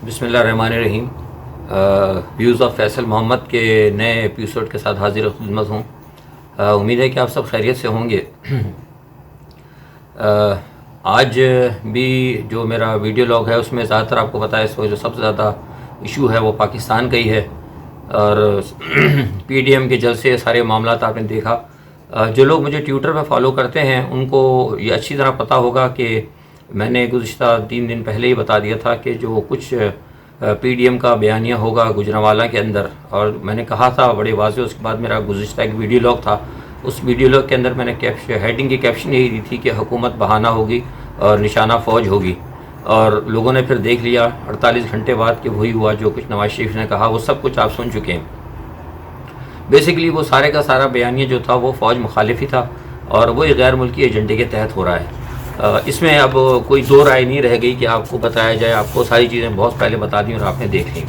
بسم اللہ الرحمن الرحیم۔ ویوز آف فیصل محمد کے نئے ایپیسوڈ کے ساتھ حاضر خدمت ہوں۔ امید ہے کہ آپ سب خیریت سے ہوں گے۔ آج بھی جو میرا ویڈیو لاگ ہے اس میں زیادہ تر آپ کو پتہ ہے اس وقت جو سب سے زیادہ ایشو ہے وہ پاکستان کا ہی ہے، اور پی ڈی ایم کے جلسے سارے معاملات آپ نے دیکھا۔ جو لوگ مجھے ٹویٹر پہ فالو کرتے ہیں ان کو یہ اچھی طرح پتہ ہوگا کہ میں نے گزشتہ 3 دن پہلے ہی بتا دیا تھا کہ جو کچھ پی ڈی ایم کا بیانیہ ہوگا گوجرانوالہ کے اندر، اور میں نے کہا تھا بڑے واضح۔ اس کے بعد میرا گزشتہ ایک ویڈیو لاگ تھا، اس ویڈیو لاگ کے اندر میں نے ہیڈنگ کی کیپشن یہی دی تھی کہ حکومت بہانہ ہوگی اور نشانہ فوج ہوگی، اور لوگوں نے پھر دیکھ لیا 48 گھنٹے بعد کہ وہی ہوا جو کچھ نواز شریف نے کہا، وہ سب کچھ آپ سن چکے ہیں۔ بیسیکلی وہ سارے کا سارا بیانیہ جو تھا وہ فوج مخالف ہی تھا، اور وہ ایک غیر ملکی ایجنڈے کے تحت ہو رہا ہے۔ اس میں اب کوئی دو رائے نہیں رہ گئی کہ آپ کو بتایا جائے، آپ کو ساری چیزیں بہت پہلے بتا دیں اور آپ نے دیکھ لیں۔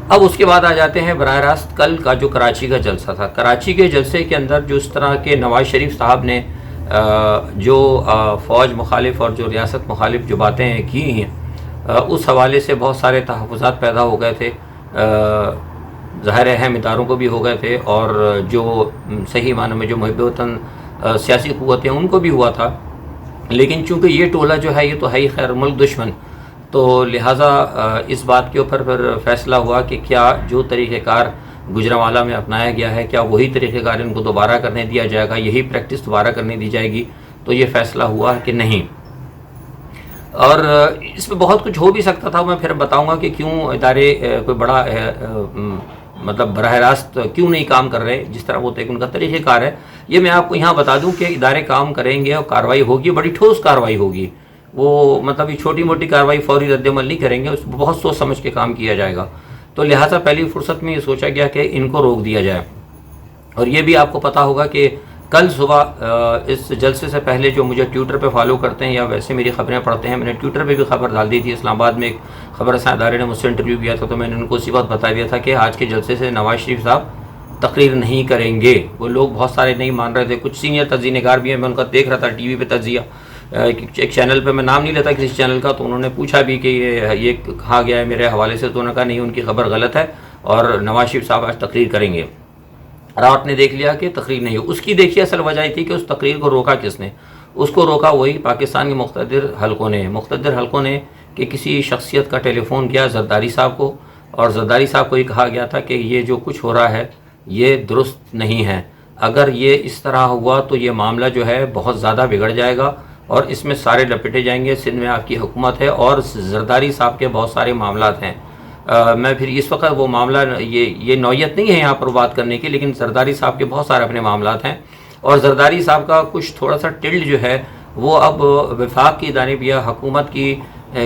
اب اس کے بعد آ جاتے ہیں براہ راست کل کا جو کراچی کا جلسہ تھا۔ کراچی کے جلسے کے اندر جو اس طرح کے نواز شریف صاحب نے جو فوج مخالف اور جو ریاست مخالف جو باتیں کی ہیں، اس حوالے سے بہت سارے تحفظات پیدا ہو گئے تھے، ظاہر اہم اداروں کو بھی ہو گئے تھے، اور جو صحیح معنوں میں جو محب وطن سیاسی قوتیں ان کو بھی ہوا تھا۔ لیکن چونکہ یہ ٹولہ جو ہے یہ تو ہے ہی خیر ملک دشمن، تو لہٰذا اس بات کے اوپر پھر فیصلہ ہوا کہ کیا جو طریقہ کار گوجرانوالہ میں اپنایا گیا ہے کیا وہی طریقہ کار ان کو دوبارہ کرنے دیا جائے گا، یہی پریکٹس دوبارہ کرنے دی جائے گی۔ تو یہ فیصلہ ہوا کہ نہیں، اور اس میں بہت کچھ ہو بھی سکتا تھا۔ میں پھر بتاؤں گا کہ کیوں ادارے کوئی بڑا مطلب براہ راست کیوں نہیں کام کر رہے جس طرح وہ ان کا طریقہ کار ہے۔ یہ میں آپ کو یہاں بتا دوں کہ ادارے کام کریں گے اور کارروائی ہوگی، بڑی ٹھوس کارروائی ہوگی۔ وہ مطلب یہ چھوٹی موٹی کارروائی فوری رد عمل نہیں کریں گے، اس میں بہت سوچ سمجھ کے کام کیا جائے گا۔ تو لہٰذا پہلی فرصت میں یہ سوچا گیا کہ ان کو روک دیا جائے۔ اور یہ بھی آپ کو پتہ ہوگا کہ کل صبح اس جلسے سے پہلے جو مجھے ٹویٹر پہ فالو کرتے ہیں یا ویسے میری خبریں پڑھتے ہیں، میں نے ٹویٹر پہ بھی خبر ڈال دی تھی۔ اسلام آباد میں ایک خبر رساں ادارے نے مجھ سے انٹرویو کیا تھا، تو میں نے ان کو اسی وقت بتا دیا تھا کہ آج کے جلسے سے نواز شریف صاحب تقریر نہیں کریں گے۔ وہ لوگ بہت سارے نہیں مان رہے تھے، کچھ سینئر تجزیہ نگار بھی ہیں، میں ان کا دیکھ رہا تھا ٹی وی پہ تجزیہ، ایک چینل پہ، میں نام نہیں لیتا کسی چینل کا، تو انہوں نے پوچھا بھی کہ یہ کہا گیا ہے میرے حوالے سے، تو انہوں نے کہا نہیں، ان کی خبر غلط ہے اور نواز شریف صاحب آج تقریر کریں گے۔ رات نے دیکھ لیا کہ تقریر نہیں ہو۔ اس کی دیکھیے اصل وجہ یہ تھی کہ اس تقریر کو روکا کس نے؟ اس کو روکا وہی پاکستان کے مقتدر حلقوں نے کہ کسی شخصیت کا ٹیلی فون کیا زرداری صاحب کو، اور زرداری صاحب کو یہ کہا گیا تھا کہ یہ جو کچھ ہو رہا ہے یہ درست نہیں ہے، اگر یہ اس طرح ہوا تو یہ معاملہ جو ہے بہت زیادہ بگڑ جائے گا اور اس میں سارے لپٹے جائیں گے، سندھ میں آپ کی حکومت ہے اور زرداری صاحب کے بہت سارے معاملات ہیں۔ میں پھر اس وقت وہ معاملہ یہ نوعیت نہیں ہے یہاں پر بات کرنے کی، لیکن زرداری صاحب کے بہت سارے اپنے معاملات ہیں، اور زرداری صاحب کا کچھ تھوڑا سا ٹلڈ جو ہے وہ اب وفاق کی جانب یا حکومت کی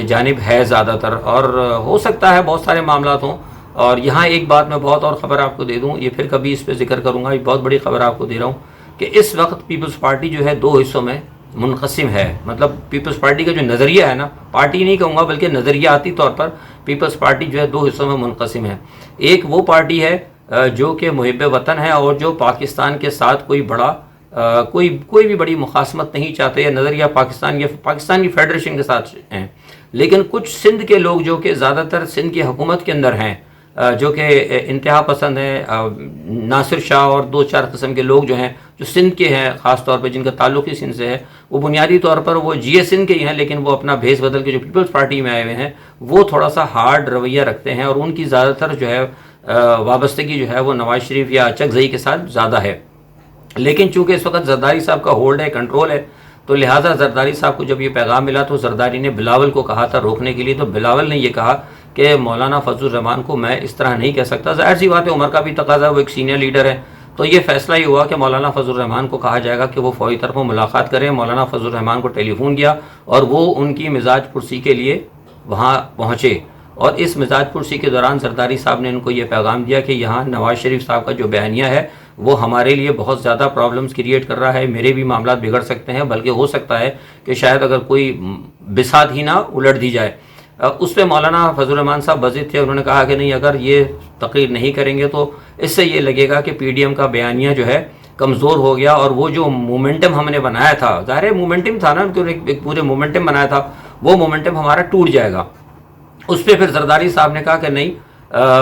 جانب ہے زیادہ تر، اور ہو سکتا ہے بہت سارے معاملات ہوں۔ اور یہاں ایک بات میں بہت اور خبر آپ کو دے دوں، یہ پھر کبھی اس پہ ذکر کروں گا، یہ بہت بڑی خبر آپ کو دے رہا ہوں کہ اس وقت پیپلز پارٹی جو ہے 2 حصوں میں منقسم ہے۔ مطلب پیپلز پارٹی کا جو نظریہ ہے نا، پارٹی نہیں کہوں گا بلکہ نظریاتی طور پر پیپلز پارٹی جو ہے 2 حصوں میں منقسم ہے۔ ایک وہ پارٹی ہے جو کہ محب وطن ہے اور جو پاکستان کے ساتھ کوئی بڑا کوئی بھی بڑی مخاصمت نہیں چاہتے، یا نظریہ پاکستان کی فیڈریشن کے ساتھ ہیں۔ لیکن کچھ سندھ کے لوگ جو کہ زیادہ تر سندھ کی حکومت کے اندر ہیں، جو کہ انتہا پسند ہیں، ناصر شاہ اور 2-4 قسم کے لوگ جو ہیں جو سندھ کے ہیں، خاص طور پہ جن کا تعلق ہی سندھ سے ہے، وہ بنیادی طور پر وہ جی اے سندھ کے ہی ہیں، لیکن وہ اپنا بھیس بدل کے جو پیپلز پارٹی میں آئے ہوئے ہیں وہ تھوڑا سا ہارڈ رویہ رکھتے ہیں، اور ان کی زیادہ تر جو ہے وابستگی جو ہے وہ نواز شریف یا اچکزئی کے ساتھ زیادہ ہے۔ لیکن چونکہ اس وقت زرداری صاحب کا ہولڈ ہے، کنٹرول ہے، تو لہٰذا زرداری صاحب کو جب یہ پیغام ملا تو زرداری نے بلاول کو کہا تھا روکنے کے لیے، تو بلاول نے یہ کہا کہ مولانا فضل الرحمان کو میں اس طرح نہیں کہہ سکتا، ظاہر سی بات ہے عمر کا بھی تقاضا، وہ ایک سینئر لیڈر ہے، تو یہ فیصلہ یہ ہوا کہ مولانا فضل الرحمان کو کہا جائے گا کہ وہ فوری طور پر ملاقات کریں۔ مولانا فضل الرحمان کو ٹیلی فون کیا اور وہ ان کی مزاج پرسی کے لیے وہاں پہنچے، اور اس مزاج پرسی کے دوران زرداری صاحب نے ان کو یہ پیغام دیا کہ یہاں نواز شریف صاحب کا جو بیانیہ ہے وہ ہمارے لیے بہت زیادہ پرابلمز کریٹ کر رہا ہے، میرے بھی معاملات بگڑ سکتے ہیں، بلکہ ہو سکتا ہے کہ شاید اگر کوئی بساط ہی نہ الٹ دی جائے۔ اس پہ مولانا فضل الرحمان صاحب بضد تھے، انہوں نے کہا کہ نہیں، اگر یہ تقریر نہیں کریں گے تو اس سے یہ لگے گا کہ پی ڈی ایم کا بیانیہ جو ہے کمزور ہو گیا، اور وہ جو مومنٹم ہم نے بنایا تھا، ظاہر ہے مومنٹم تھا نا، ایک پورے مومنٹم بنایا تھا، وہ مومنٹم ہمارا ٹوٹ جائے گا۔ اس پہ پھر زرداری صاحب نے کہا کہ نہیں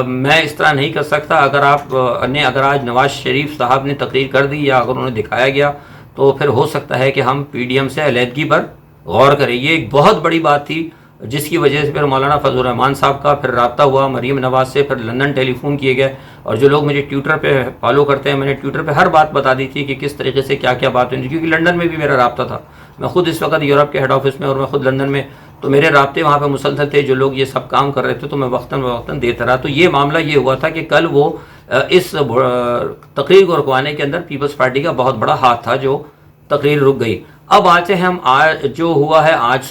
میں اس طرح نہیں کر سکتا، اگر آج نواز شریف صاحب نے تقریر کر دی یا اگر انہیں دکھایا گیا تو پھر ہو سکتا ہے کہ ہم پی ڈی ایم سے علیحدگی پر غور کریں۔ یہ ایک بہت بڑی بات تھی جس کی وجہ سے پھر مولانا فضل الرحمان صاحب کا پھر رابطہ ہوا مریم نواز سے، پھر لندن ٹیلی فون کیے گئے، اور جو لوگ مجھے ٹویٹر پہ فالو کرتے ہیں، میں نے ٹویٹر پہ ہر بات بتا دی تھی کہ کس طریقے سے کیا کیا بات ہوئی، کیونکہ لندن میں بھی میرا رابطہ تھا، میں خود اس وقت یورپ کے ہیڈ آفس میں اور میں خود لندن میں، تو میرے رابطے وہاں پہ مسلسل تھے، جو لوگ یہ سب کام کر رہے تھے تو میں وقتاً فوقتاً دیتا رہا۔ تو یہ معاملہ یہ ہوا تھا کہ کل وہ اس تقریر کو رکوانے کے اندر پیپلز پارٹی کا بہت بڑا ہاتھ تھا، جو تقریر رک گئی۔ اب آتے ہیں ہم جو ہوا ہے آج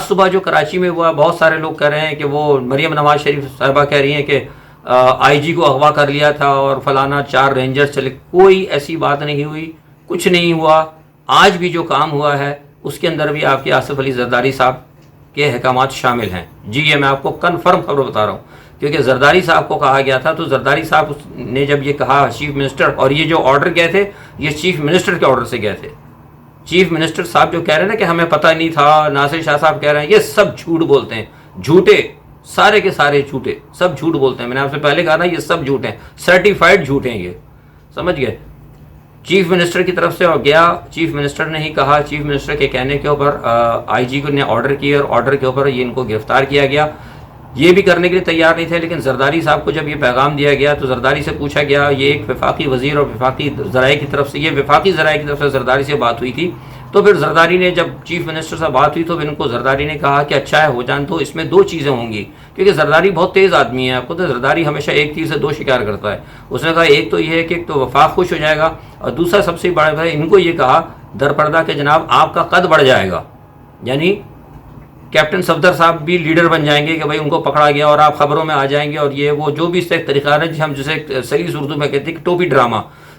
صبح جو کراچی میں ہوا، بہت سارے لوگ کہہ رہے ہیں کہ وہ مریم نواز شریف صاحبہ کہہ رہی ہیں کہ آئی جی کو اغوا کر لیا تھا اور فلانا 4 رینجر چلے، کوئی ایسی بات نہیں ہوئی، کچھ نہیں ہوا۔ آج بھی جو کام ہوا ہے اس کے اندر بھی آپ کے آصف علی زرداری صاحب کے احکامات شامل ہیں۔ جی یہ میں آپ کو کنفرم خبر بتا رہا ہوں، کیونکہ زرداری صاحب کو کہا گیا تھا، تو زرداری صاحب نے جب یہ کہا چیف منسٹر، اور یہ جو آرڈر گئے تھے یہ چیف منسٹر کے آرڈر سے گئے تھے۔ چیف منسٹر صاحب جو کہہ رہے ہیں نا کہ ہمیں پتہ نہیں تھا، ناصر شاہ صاحب کہہ رہے ہیں، یہ سب جھوٹ بولتے ہیں، جھوٹے سارے کے سارے جھوٹے، سب جھوٹ بولتے ہیں۔ میں نے آپ سے پہلے کہا نا یہ سب جھوٹ ہیں، سرٹیفائڈ جھوٹ ہیں، یہ سمجھ گئے۔ چیف منسٹر کی طرف سے گیا، چیف منسٹر نے ہی کہا، چیف منسٹر کے کہنے کے اوپر آئی جی نے آرڈر کیا اور آرڈر کے اوپر یہ ان کو گرفتار کیا گیا۔ یہ بھی کرنے کے لیے تیار نہیں تھے، لیکن زرداری صاحب کو جب یہ پیغام دیا گیا تو زرداری سے پوچھا گیا، یہ ایک وفاقی وزیر اور وفاقی ذرائع کی طرف سے، یہ وفاقی ذرائع کی طرف سے زرداری سے بات ہوئی تھی، تو پھر زرداری نے جب چیف منسٹر سے بات ہوئی تو پھر ان کو زرداری نے کہا کہ اچھا ہے ہو جان، تو اس میں 2 چیزیں ہوں گی، کیونکہ زرداری بہت تیز آدمی ہے، آپ کو تو زرداری ہمیشہ ایک تیر سے 2 شکار کرتا ہے۔ اس نے کہا ایک تو یہ ہے کہ ایک تو وفاق خوش ہو جائے گا، اور دوسرا سب سے بڑا ہے ان کو یہ کہا درپردہ کہ جناب آپ کا قد بڑھ جائے گا، یعنی کیپٹن صفدر صاحب بھی لیڈر بن جائیں گے کہ بھائی ان کو پکڑا گیا اور آپ خبروں میں آ جائیں گے، اور یہ وہ جو بھی اس سے ایک طریقہ ہے ہم جسے سلیس اردو میں کہتے ہیں کہ ٹوپی ڈرامہ،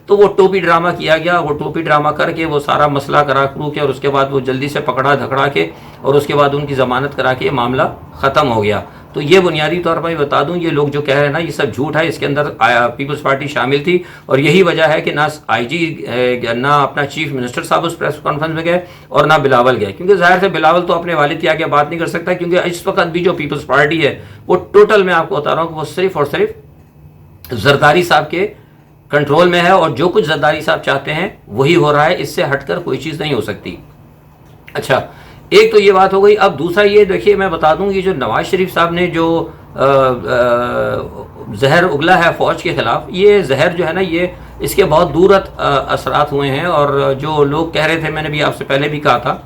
تو وہ ٹوپی ڈرامہ کیا گیا، وہ ٹوپی ڈرامہ کر کے وہ سارا مسئلہ کرا کرو کے، اور اس کے بعد وہ جلدی سے پکڑا دھکڑا کے، اور اس کے بعد ان کی ضمانت کرا کے یہ معاملہ ختم ہو گیا۔ تو یہ بنیادی طور پر بتا دوں، یہ لوگ جو کہہ رہے ہیں نا یہ سب جھوٹ ہے، اس کے اندر پیپلز پارٹی شامل تھی، اور یہی وجہ ہے کہ نہ آئی جی نہ اپنا چیف منسٹر صاحب اس پریس کانفرنس میں گئے اور نہ بلاول گئے، کیونکہ ظاہر سے بلاول تو اپنے والد کے آگے بات نہیں کر سکتا، کیونکہ اس وقت بھی جو پیپلز پارٹی ہے وہ ٹوٹل میں آپ کو بتا رہا ہوں کہ وہ صرف اور صرف زرداری صاحب کے کنٹرول میں ہے، اور جو کچھ زرداری صاحب چاہتے ہیں وہی ہو رہا ہے، اس سے ہٹ کر کوئی چیز نہیں ہو سکتی۔ اچھا ایک تو یہ بات ہو گئی۔ اب دوسرا یہ دیکھیے میں بتا دوں، یہ جو نواز شریف صاحب نے جو زہر اگلا ہے فوج کے خلاف، یہ زہر جو ہے نا یہ اس کے بہت دورت اثرات ہوئے ہیں، اور جو لوگ کہہ رہے تھے، میں نے بھی آپ سے پہلے بھی کہا تھا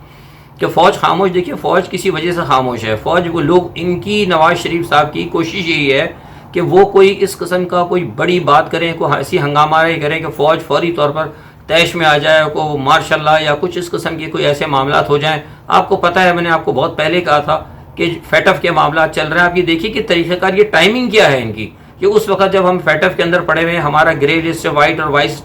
کہ فوج خاموش، دیکھیے فوج کسی وجہ سے خاموش ہے، فوج وہ لوگ، ان کی نواز شریف صاحب کی کوشش یہی ہے کہ وہ کوئی اس قسم کا کوئی بڑی بات کریں، کوئی ایسی ہنگامہ کریں کہ فوج فوری طور پر طیش میں آ جائے، کو ماشاء اللہ یا کچھ اس قسم کے کوئی ایسے معاملات ہو جائیں۔ آپ کو پتہ ہے، میں نے آپ کو بہت پہلے کہا تھا کہ فیٹف کے معاملات چل رہے ہیں، آپ یہ دیکھیے کہ طریقہ کار، یہ ٹائمنگ کیا ہے ان کی، کہ اس وقت جب ہم فیٹف کے اندر پڑے ہوئے، ہمارا گرے لسٹ سے وائٹ اور وائس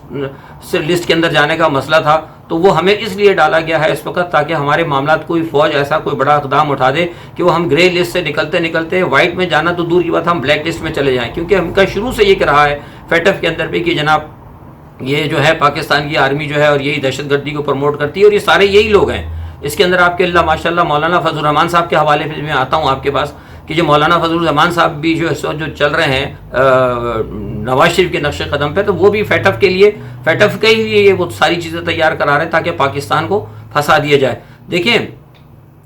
لسٹ کے اندر جانے کا مسئلہ تھا، تو وہ ہمیں اس لیے ڈالا گیا ہے اس وقت تاکہ ہمارے معاملات کوئی فوج ایسا کوئی بڑا اقدام اٹھا دے کہ وہ ہم گرے لسٹ سے نکلتے نکلتے وائٹ میں جانا تو دور کی بات، ہم بلیک لسٹ میں چلے جائیں، کیونکہ ہم کا شروع سے یہ رہا ہے فیٹف کے اندر بھی کہ جناب یہ جو ہے پاکستان کی آرمی جو ہے اور یہی دہشت گردی کو پروموٹ کرتی ہے، اور یہ سارے یہی لوگ ہیں۔ اس کے اندر آپ کے اللہ ماشاء اللہ مولانا فضل الرحمان صاحب کے حوالے سے میں آتا ہوں آپ کے پاس، کہ جو مولانا فضل الرحمان صاحب بھی جو اس وقت جو چل رہے ہیں نواز شریف کے نقش قدم پہ، تو وہ بھی فیٹف کے لیے وہ ساری چیزیں تیار کرا رہے ہیں تاکہ پاکستان کو پھنسا دیا جائے۔ دیکھیں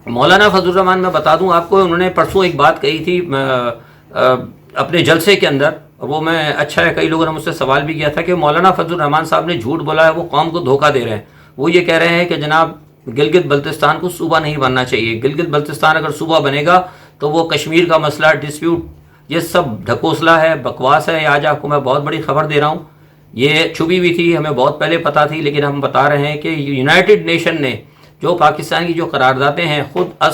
مولانا فضل الرحمان، میں بتا دوں آپ کو، انہوں نے پرسوں ایک بات کہی تھی اپنے جلسے کے اندر، وہ میں اچھا ہے کئی لوگوں نے مجھ سے سوال بھی کیا تھا کہ مولانا فضل الرحمان صاحب نے جھوٹ بولا ہے، وہ قوم کو دھوکہ دے رہے ہیں۔ وہ یہ کہہ رہے ہیں کہ جناب گلگت بلتستان کو صوبہ نہیں بننا چاہیے، گلگت بلتستان اگر صوبہ بنے گا تو وہ کشمیر کا مسئلہ ڈسپیوٹ، یہ سب ڈھکوسلا ہے، بکواس ہے۔ آج آپ کو میں بہت بڑی خبر دے رہا ہوں، یہ چھپی بھی تھی، ہمیں بہت پہلے پتہ تھی، لیکن ہم بتا رہے ہیں کہ یونائٹڈ نیشن نے جو پاکستان کی جو قراردادیں ہیں،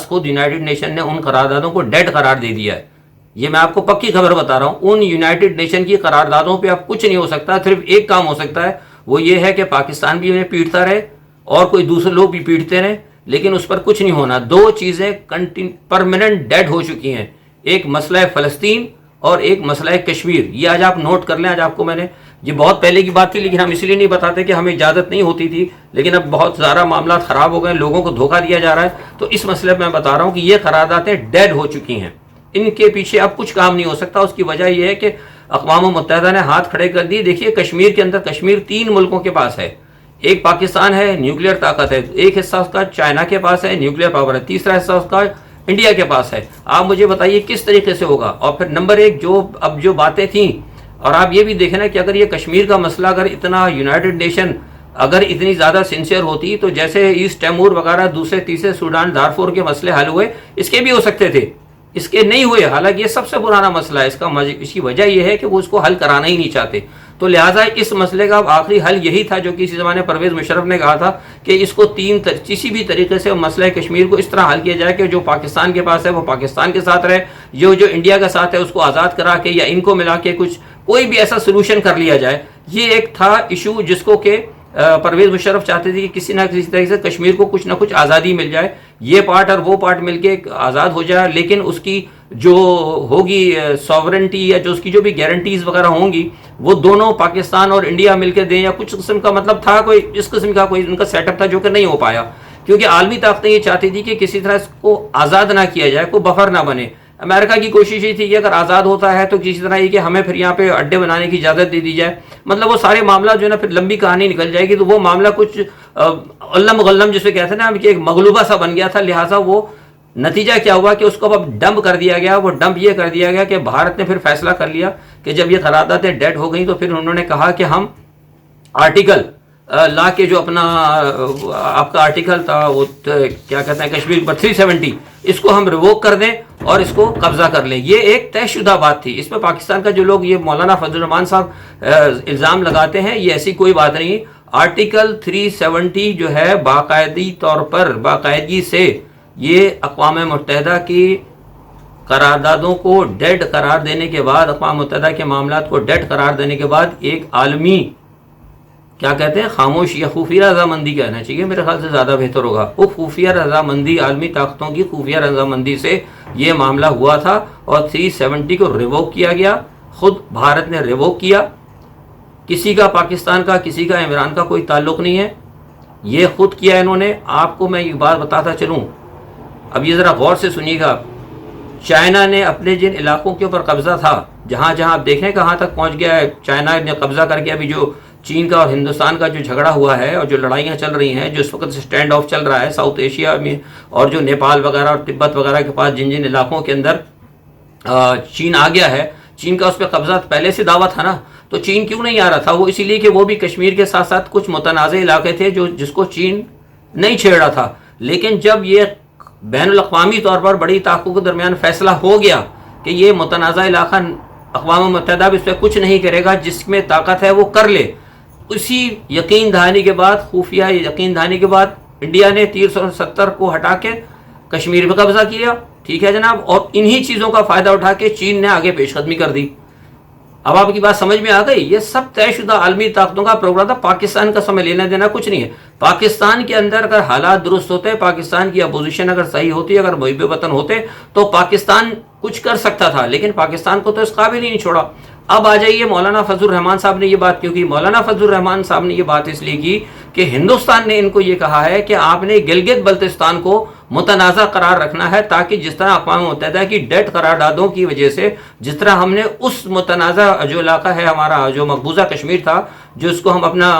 خود یونائٹڈ نیشن نے ان قراردادوں کو ڈیڈ قرار دے دیا ہے۔ یہ میں آپ کو پکی خبر بتا رہا ہوں، ان یونائٹڈ نیشن کی قراردادوں پہ اب کچھ نہیں ہو سکتا، صرف ایک کام ہو سکتا ہے، وہ یہ ہے کہ پاکستان بھی انہیں پیٹتا رہے اور کوئی دوسرے لوگ بھی پیٹتے رہے، لیکن اس پر کچھ نہیں ہونا۔ 2 چیزیں پرماننٹ ڈیڈ ہو چکی ہیں، ایک مسئلہ فلسطین اور ایک مسئلہ کشمیر۔ یہ آج آپ نوٹ کر لیں، آج آپ کو میں نے، یہ بہت پہلے کی بات تھی لیکن ہم اس لیے نہیں بتاتے کہ ہمیں اجازت نہیں ہوتی تھی، لیکن اب بہت سارا معاملات خراب ہو گئے، لوگوں کو دھوکہ دیا جا رہا ہے، تو اس مسئلے میں بتا رہا ہوں کہ یہ قراردادیں ڈیڈ ہو چکی ہیں۔ ان کے پیچھے اب کچھ کام نہیں ہو سکتا. اس کی وجہ یہ ہے کہ اقوام متحدہ نے ہاتھ کھڑے کر دیے. دیکھیے کشمیر کے اندر، کشمیر 3 ملکوں کے پاس ہے. ایک پاکستان ہے، نیوکلیئر طاقت ہے. ایک حصہ اس کا چائنا کے پاس ہے، نیوکلیئر پاور ہے. تیسرا حصہ اس کا انڈیا کے پاس ہے. آپ مجھے بتائیے کس طریقے سے ہوگا. اور پھر نمبر 1 جو باتیں تھیں، اور آپ یہ بھی دیکھیں نا کہ اگر یہ کشمیر کا مسئلہ اگر اتنا یونائٹڈ نیشن اگر اتنی زیادہ سنسیئر ہوتی تو جیسے ایسٹ تیمور وغیرہ دوسرے تیسرے سوڈان دارفور کے مسئلے حل ہوئے، اس کے بھی ہو سکتے تھے، اس کے نہیں ہوئے. حالانکہ یہ سب سے پرانا مسئلہ ہے. اس کی وجہ یہ ہے کہ وہ اس کو حل کرانا ہی نہیں چاہتے. تو لہٰذا اس مسئلے کا آخری حل یہی تھا جو کہ اسی زمانے پرویز مشرف نے کہا تھا کہ اس کو کسی بھی طریقے سے مسئلہ کشمیر کو اس طرح حل کیا جائے کہ جو پاکستان کے پاس ہے وہ پاکستان کے ساتھ رہے، جو انڈیا کے ساتھ ہے اس کو آزاد کرا کے یا ان کو ملا کے کوئی بھی ایسا سلوشن کر لیا جائے. یہ ایک تھا ایشو جس کو کہ پرویز مشرف چاہتے تھے کہ کسی نہ کسی طریقے سے کشمیر کو کچھ نہ کچھ آزادی مل جائے، یہ پارٹ اور وہ پارٹ مل کے آزاد ہو جائے. لیکن اس کی جو ہوگی ساورنٹی یا جو اس کی جو بھی گارنٹیز وغیرہ ہوں گی وہ دونوں پاکستان اور انڈیا مل کے دیں، یا کچھ قسم کا مطلب تھا، کوئی اس قسم کا کوئی ان کا سیٹ اپ تھا جو کہ نہیں ہو پایا. کیونکہ عالمی طاقتیں یہ چاہتی تھی کہ کسی طرح اس کو آزاد نہ کیا جائے، کوئی بفر نہ بنے. امریکہ کی کوشش یہ تھی کہ اگر آزاد ہوتا ہے تو کسی طرح یہ کہ ہمیں پھر یہاں پہ اڈے بنانے کی اجازت دے دی جائے. مطلب وہ سارے معاملہ جو ہے نا پھر لمبی کہانی نکل جائے گی. تو وہ معاملہ کچھ علم غلم جسے کہتے ہیں نا کہ ایک مغلوبہ سا بن گیا تھا. لہٰذا وہ نتیجہ کیا ہوا کہ اس کو اب ڈمپ کر دیا گیا. وہ ڈمپ یہ کر دیا گیا کہ بھارت نے پھر فیصلہ کر لیا کہ جب یہ قراردادیں ڈیڈ ہو گئیں تو پھر انہوں نے کہا کہ ہم آرٹیکل لا کے جو اپنا آپ کا آرٹیکل تھا وہ کیا کہتے ہیں کشمیر پر 370 اس کو ہم ریووک کر دیں اور اس کو قبضہ کر لیں. یہ ایک طے شدہ بات تھی. اس میں پاکستان کا جو لوگ یہ مولانا فضل الرحمان صاحب الزام لگاتے ہیں یہ ایسی کوئی بات نہیں. آرٹیکل 370 جو ہے باقاعدگی سے یہ اقوام متحدہ کی قراردادوں کو ڈیڈ قرار دینے کے بعد، اقوام متحدہ کے معاملات کو ڈیڈ قرار دینے کے بعد ایک عالمی کیا کہتے ہیں خاموش یا خفیہ رضامندی کہنا چاہیے، میرے خیال سے زیادہ بہتر ہوگا. وہ خفیہ رضامندی، عالمی طاقتوں کی خفیہ رضامندی سے یہ معاملہ ہوا تھا اور 370 کو ریووک کیا گیا. خود بھارت نے ریووک کیا. کسی کا پاکستان کا کسی کا عمران کا کوئی تعلق نہیں ہے، یہ خود کیا انہوں نے. آپ کو میں یہ بات بتاتا چلوں، اب یہ ذرا غور سے سنیے گا. چائنا نے اپنے جن علاقوں کے اوپر قبضہ تھا، جہاں جہاں آپ دیکھیں کہاں تک پہنچ گیا ہے چائنا نے قبضہ کر کے. ابھی جو چین کا اور ہندوستان کا جو جھگڑا ہوا ہے اور جو لڑائیاں چل رہی ہیں، جو اس وقت سٹینڈ آف چل رہا ہے ساؤتھ ایشیا میں، اور جو نیپال وغیرہ اور تبت وغیرہ کے پاس جن علاقوں کے اندر چین آ گیا ہے، چین کا اس پہ قبضہ پہلے سے دعویٰ تھا نا. تو چین کیوں نہیں آ رہا تھا؟ وہ اسی لیے کہ وہ بھی کشمیر کے ساتھ ساتھ کچھ متنازع علاقے تھے جس کو چین نہیں چھیڑ رہا تھا. لیکن جب یہ بین الاقوامی طور پر بڑی طاقتوں کے درمیان فیصلہ ہو گیا کہ یہ متنازع علاقہ اقوام متحدہ بھی اس پہ کچھ نہیں کرے گا، جس میں طاقت ہے وہ کر لے، اسی یقین دہانی کے بعد، خفیہ یقین دہانی کے بعد انڈیا نے 370 کو ہٹا کے کشمیر پہ قبضہ کیا. ٹھیک ہے جناب، اور انہی چیزوں کا فائدہ اٹھا کے چین نے آگے پیش قدمی کر دی. اب آپ کی بات سمجھ میں آ گئی؟ یہ سب طے شدہ عالمی طاقتوں کا پروگرام تھا. پاکستان کا سمے لینا دینا کچھ نہیں ہے. پاکستان کے اندر اگر حالات درست ہوتے، پاکستان کی اپوزیشن اگر صحیح ہوتی، اگر محب وطن ہوتے تو پاکستان کچھ کر سکتا تھا. لیکن پاکستان کو تو اس قابل ہی نہیں چھوڑا. اب آ جائیے مولانا فضل الرحمان صاحب نے یہ بات کیوں کی؟ مولانا فضل الرحمان صاحب نے یہ بات اس لیے کی کہ ہندوستان نے ان کو یہ کہا ہے کہ آپ نے گلگت بلتستان کو متنازع قرار رکھنا ہے، تاکہ جس طرح اقوام متحدہ کی ڈیڈ قراردادوں کی وجہ سے جس طرح ہم نے اس متنازع جو علاقہ ہے ہمارا جو مقبوضہ کشمیر تھا، جو اس کو ہم اپنا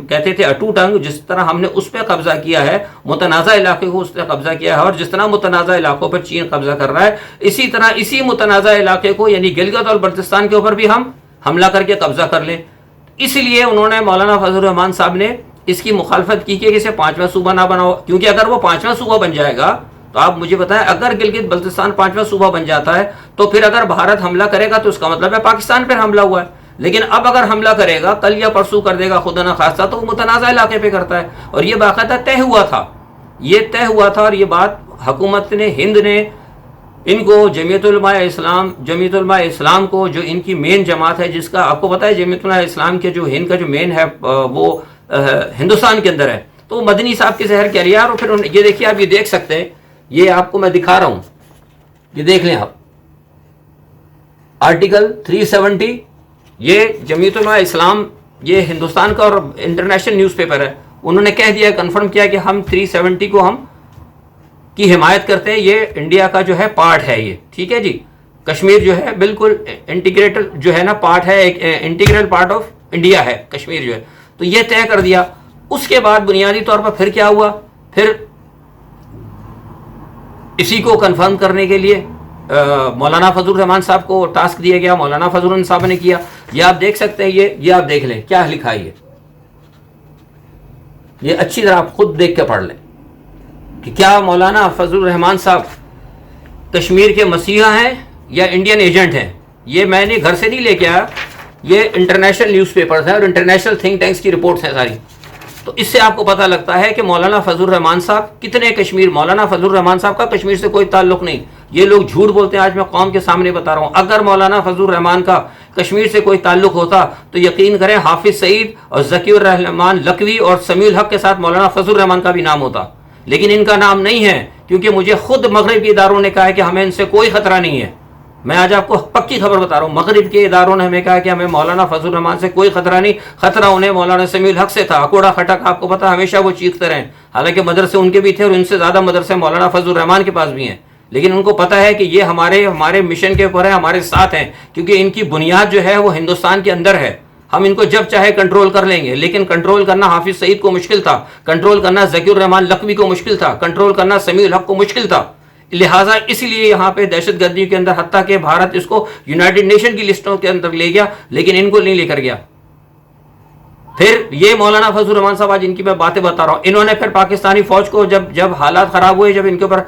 کہتے تھے اٹوٹ انگ، جس طرح ہم نے اس پہ قبضہ کیا ہے، متنازع علاقے کو اس پہ قبضہ کیا ہے، اور جس طرح متنازع علاقوں پر چین قبضہ کر رہا ہے، اسی طرح اسی متنازع علاقے کو یعنی گلگت اور بلتستان کے اوپر بھی ہم حملہ کر کے قبضہ کر لیں. اس لیے انہوں نے مولانا فضل الرحمان صاحب نے اس کی مخالفت کی کہ اسے 5واں صوبہ نہ بناؤ. کیونکہ اگر وہ 5واں صوبہ بن جائے گا تو آپ مجھے بتائیں، اگر گلگت بلتستان 5واں صوبہ بن جاتا ہے تو پھر اگر بھارت حملہ کرے گا تو اس کا مطلب ہے پاکستان پر حملہ ہوا ہے. لیکن اب اگر حملہ کرے گا کل یا پرسوں کر دے گا خدا نہ خواستہ، تو وہ متنازع علاقے پہ کرتا ہے. اور یہ باقاعدہ طے ہوا تھا، یہ طے ہوا تھا. اور یہ بات حکومت نے ہند نے ان کو جمعیت علماء اسلام کو جو ان کی مین جماعت ہے، جس کا آپ کو پتہ ہے جمعیت علماء اسلام کے جو ہند کا جو مین ہے وہ ہندوستان کے اندر ہے، تو مدنی صاحب کے زہر کیا لیا. اور پھر یہ دیکھیے، آپ یہ دیکھ سکتے ہیں، یہ آپ کو میں دکھا رہا ہوں، یہ دیکھ لیں آپ، آرٹیکل 370، یہ جمعیت علماء اسلام، یہ ہندوستان کا اور انٹرنیشنل نیوز پیپر ہے، انہوں نے کہہ دیا، کنفرم کیا کہ ہم 370 کو ہم کی حمایت کرتے ہیں، یہ انڈیا کا جو ہے پارٹ ہے یہ. ٹھیک ہے جی. کشمیر جو ہے بالکل انٹیگریٹل جو ہے نا پارٹ ہے، ایک انٹیگرل پارٹ آف انڈیا ہے کشمیر جو ہے. تو یہ طے کر دیا. اس کے بعد بنیادی طور پر پھر کیا ہوا، پھر اسی کو کنفرم کرنے کے لیے مولانا فضل الرحمان صاحب کو ٹاسک دیا گیا. مولانا فضل الرحمان صاحب نے کیا. یہ آپ دیکھ سکتے ہیں، یہ آپ دیکھ لیں کیا لکھا ہے. یہ اچھی طرح آپ خود دیکھ کے پڑھ لیں کہ کیا مولانا فضل الرحمان صاحب کشمیر کے مسیحا ہیں یا انڈین ایجنٹ ہیں. یہ میں نے گھر سے نہیں لے کے آیا، یہ انٹرنیشنل نیوز پیپرز ہیں اور انٹرنیشنل تھنک ٹینکس کی رپورٹس ہیں ساری. تو اس سے آپ کو پتہ لگتا ہے کہ مولانا فضل الرحمان صاحب کتنے کشمیر، مولانا فضل الرحمان صاحب کا کشمیر سے کوئی تعلق نہیں. یہ لوگ جھوٹ بولتے ہیں. آج میں قوم کے سامنے بتا رہا ہوں، اگر مولانا فضل الرحمان کا کشمیر سے کوئی تعلق ہوتا تو یقین کریں حافظ سعید اور ذکی الرحمان لکھوی اور سمیع الحق کے ساتھ مولانا فضل الرحمان کا بھی نام ہوتا. لیکن ان کا نام نہیں ہے، کیونکہ مجھے خود مغرب کے اداروں نے کہا ہے کہ ہمیں ان سے کوئی خطرہ نہیں ہے. میں آج آپ کو پکی خبر بتا رہا ہوں، مغرب کے اداروں نے ہمیں کہا کہ ہمیں مولانا فضل الرحمان سے کوئی خطرہ نہیں. خطرہ انہیں مولانا سمیع الحق سے تھا. اکوڑا کھٹک آپ کو پتا، ہمیشہ وہ چیختے رہے. حالانکہ مدرسے ان کے بھی تھے اور ان سے زیادہ مدرسے مولانا فضل الرحمان کے پاس بھی ہیں. لیکن ان کو پتا ہے کہ یہ ہمارے مشن کے اوپر ہے، ہمارے ساتھ ہیں، کیونکہ ان کی بنیاد جو ہے وہ ہندوستان کے اندر ہے. ہم ان کو جب چاہے کنٹرول کر لیں گے. لیکن کنٹرول کرنا حافظ سعید کو مشکل تھا، کنٹرول کرنا ذکی الرحمان لکھوی کو مشکل تھا، کنٹرول کرنا سمیع الحق کو مشکل تھا. لہٰذا اس لیے یہاں پہ دہشت گردی کے اندر، حتیٰ کہ بھارت اس کو یونائٹڈ نیشن کی لسٹوں کے اندر لے گیا، لیکن ان کو نہیں لے کر گیا. پھر یہ مولانا فضل الرحمان صاحب، آج ان کی میں باتیں بتا رہا ہوں، انہوں نے پھر پاکستانی فوج کو جب حالات خراب ہوئے، جب ان کے اوپر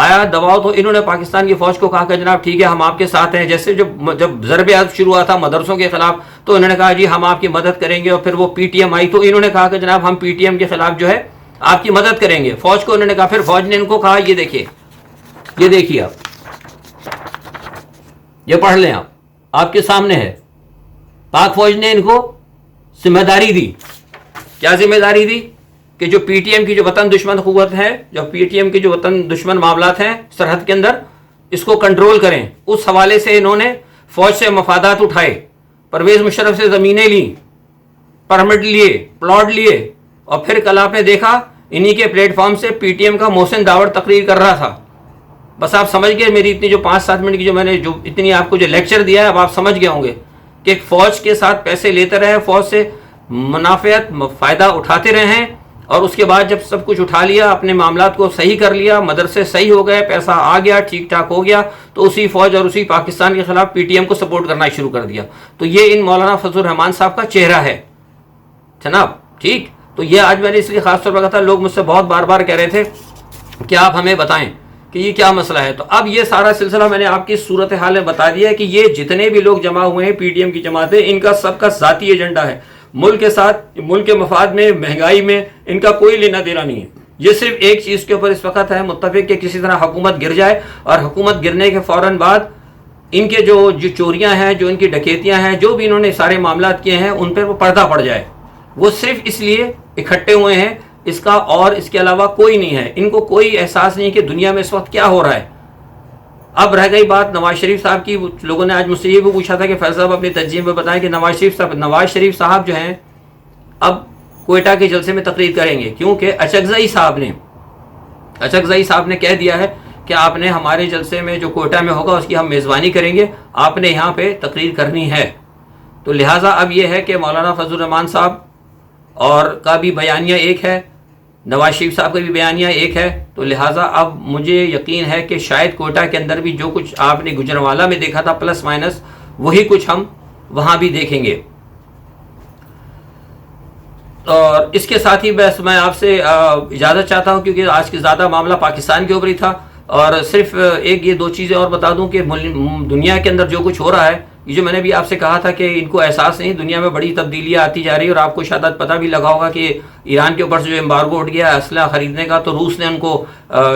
آیا دباؤ، تو انہوں نے پاکستان کی فوج کو کہا کہ جناب ٹھیک ہے ہم آپ کے ساتھ ہیں. جیسے جب ضرب عضب شروع ہوا تھا مدرسوں کے خلاف، تو انہوں نے کہا جی ہم آپ کی مدد کریں گے. اور پھر وہ پی ٹی ایم آئی تو انہوں نے کہا کہ جناب ہم پی ٹی ایم کے خلاف جو ہے آپ کی مدد کریں گے. فوج کو انہوں نے کہا، پھر فوج نے ان کو کہا یہ دیکھیے، یہ دیکھیے آپ، یہ پڑھ لیں آپ کے سامنے ہے. پاک فوج نے ان کو ذمہ داری دی. کیا ذمہ داری دی؟ کہ جو پی ٹی ایم کی جو وطن دشمن قوت ہے، جو پی ٹی ایم کی جو وطن دشمن معاملات ہیں سرحد کے اندر، اس کو کنٹرول کریں. اس حوالے سے انہوں نے فوج سے مفادات اٹھائے، پرویز مشرف سے زمینیں لیں، پرمٹ لیے، پلاٹ لیے. اور پھر کل آپ نے دیکھا انہی کے پلیٹ فارم سے پی ٹی ایم کا محسن داوڑ تقریر کر رہا تھا. بس آپ سمجھ گئے میری اتنی جو 5-7 منٹ کی جو میں نے جو اتنی آپ کو جو لیکچر دیا ہے، اب آپ سمجھ گئے ہوں گے کہ فوج کے ساتھ پیسے لیتے رہے، فوج سے منافعت فائدہ اٹھاتے رہے ہیں. اور اس کے بعد جب سب کچھ اٹھا لیا، اپنے معاملات کو صحیح کر لیا، مدرسے صحیح ہو گئے، پیسہ آ گیا، ٹھیک ٹھاک ہو گیا، تو اسی فوج اور اسی پاکستان کے خلاف پی ٹی ایم کو سپورٹ کرنا شروع کر دیا. تو یہ ان مولانا فضل الرحمان صاحب کا چہرہ ہے جناب. ٹھیک، تو یہ آج میں نے اس لیے خاص طور پر کہا تھا، لوگ مجھ سے بہت بار بار کہہ رہے تھے کہ آپ ہمیں بتائیں کہ یہ کیا مسئلہ ہے. تو اب یہ سارا سلسلہ میں نے آپ کی صورتحال میں بتا دیا ہے کہ یہ جتنے بھی لوگ جمع ہوئے ہیں پی ٹی ایم کی جماعتیں، ان کا سب کا ذاتی ایجنڈا ہے. ملک کے ساتھ، ملک کے مفاد میں، مہنگائی میں ان کا کوئی لینا دینا نہیں ہے. یہ صرف ایک چیز کے اوپر اس وقت ہے متفق کہ کسی طرح حکومت گر جائے، اور حکومت گرنے کے فوراً بعد ان کے جو چوریاں ہیں، جو ان کی ڈکیتیاں ہیں، جو بھی انہوں نے سارے معاملات کیے ہیں، ان پہ وہ پردہ پڑ جائے. وہ صرف اس لیے اکٹھے ہوئے ہیں، اس کا اور اس کے علاوہ کوئی نہیں ہے. ان کو کوئی احساس نہیں کہ دنیا میں اس وقت کیا ہو رہا ہے. اب رہ گئی بات نواز شریف صاحب کی. لوگوں نے آج مجھ سے یہ بھی پوچھا تھا کہ فیض صاحب اپنی تجزیے میں بتائیں کہ نواز شریف صاحب جو ہیں اب کوئٹہ کے جلسے میں تقریر کریں گے، کیونکہ اچکزئی صاحب نے کہہ دیا ہے کہ آپ نے ہمارے جلسے میں جو کوئٹہ میں ہوگا اس کی ہم میزبانی کریں گے، آپ نے یہاں پہ تقریر کرنی ہے. تو لہٰذا اب یہ ہے کہ مولانا فضل الرحمان صاحب اور کا بھی بیانیہ ایک ہے، نواز شریف صاحب کا بھی بیانیہ ایک ہے. تو لہٰذا اب مجھے یقین ہے کہ شاید کوئٹہ کے اندر بھی جو کچھ آپ نے گجرانوالہ میں دیکھا تھا پلس مائنس، وہی کچھ ہم وہاں بھی دیکھیں گے. اور اس کے ساتھ ہی بس میں آپ سے اجازت چاہتا ہوں، کیونکہ آج کے زیادہ معاملہ پاکستان کے اوپر ہی تھا. اور صرف ایک یہ 2 چیزیں اور بتا دوں کہ دنیا کے اندر جو کچھ ہو رہا ہے، یہ جو میں نے بھی آپ سے کہا تھا کہ ان کو احساس نہیں، دنیا میں بڑی تبدیلیاں آتی جا رہی ہیں. اور آپ کو شاید پتہ بھی لگا ہوگا کہ ایران کے اوپر سے جو ایمبارگو اٹھ گیا اسلحہ خریدنے کا، تو روس نے ان کو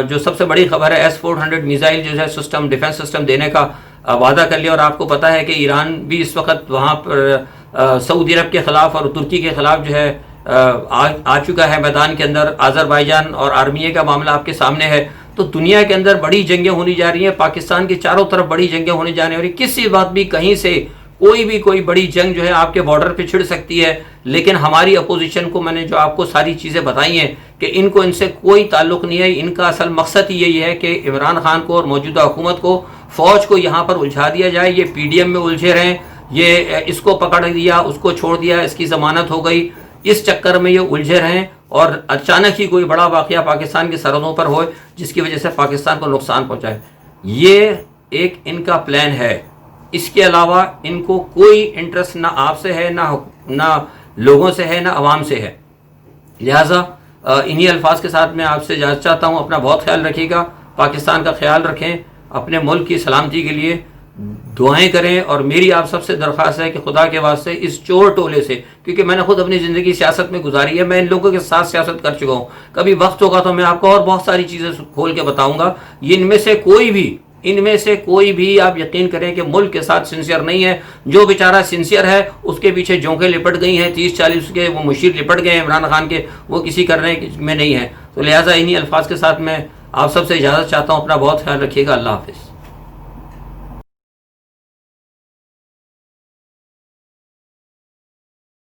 جو سب سے بڑی خبر ہے S-400 میزائل جو ہے سسٹم، ڈیفنس سسٹم دینے کا وعدہ کر لیا. اور آپ کو پتہ ہے کہ ایران بھی اس وقت وہاں پر سعودی عرب کے خلاف اور ترکی کے خلاف جو ہے آ چکا ہے میدان کے اندر. آذربائیجان اور آرمینیا کا معاملہ آپ کے سامنے ہے. تو دنیا کے اندر بڑی جنگیں ہونی جا رہی ہیں، پاکستان کے چاروں طرف بڑی جنگیں ہونے جانے والی. کسی بات بھی کہیں سے کوئی بڑی جنگ جو ہے آپ کے بارڈر پہ چھڑ سکتی ہے. لیکن ہماری اپوزیشن کو میں نے جو آپ کو ساری چیزیں بتائی ہیں کہ ان کو ان سے کوئی تعلق نہیں ہے. ان کا اصل مقصد ہی یہی ہے کہ عمران خان کو اور موجودہ حکومت کو فوج کو یہاں پر الجھا دیا جائے، یہ پی ڈی ایم میں الجھے رہیں، یہ اس کو پکڑ دیا، اس کو چھوڑ دیا، اس کی ضمانت ہو گئی، اس چکر میں یہ الجھے رہیں اور اچانک ہی کوئی بڑا واقعہ پاکستان کی سرحدوں پر ہوئے جس کی وجہ سے پاکستان کو نقصان پہنچائے۔ یہ ایک ان کا پلان ہے، اس کے علاوہ ان کو کوئی انٹرسٹ نہ آپ سے ہے، نہ لوگوں سے ہے، نہ عوام سے ہے۔ لہٰذا انہی الفاظ کے ساتھ میں آپ سے اجازت چاہتا ہوں۔ اپنا بہت خیال رکھیے گا، پاکستان کا خیال رکھیں، اپنے ملک کی سلامتی کے لیے دعائیں کریں، اور میری آپ سب سے درخواست ہے کہ خدا کے واسطے اس چور ٹولے سے، کیونکہ میں نے خود اپنی زندگی سیاست میں گزاری ہے، میں ان لوگوں کے ساتھ سیاست کر چکا ہوں، کبھی وقت ہوگا تو میں آپ کو اور بہت ساری چیزیں کھول کے بتاؤں گا۔ ان میں سے کوئی بھی آپ یقین کریں کہ ملک کے ساتھ سنسیئر نہیں ہے۔ جو بیچارہ سنسیئر ہے اس کے پیچھے جونکیں لپٹ گئی ہیں، 30-40 کے وہ مشیر لپٹ گئے ہیں عمران خان کے، وہ کسی کرنے میں نہیں ہے۔ تو لہٰذا انہی الفاظ کے ساتھ میں آپ سب سے اجازت چاہتا ہوں۔ اپنا بہت خیال رکھیے گا۔ اللہ حافظ۔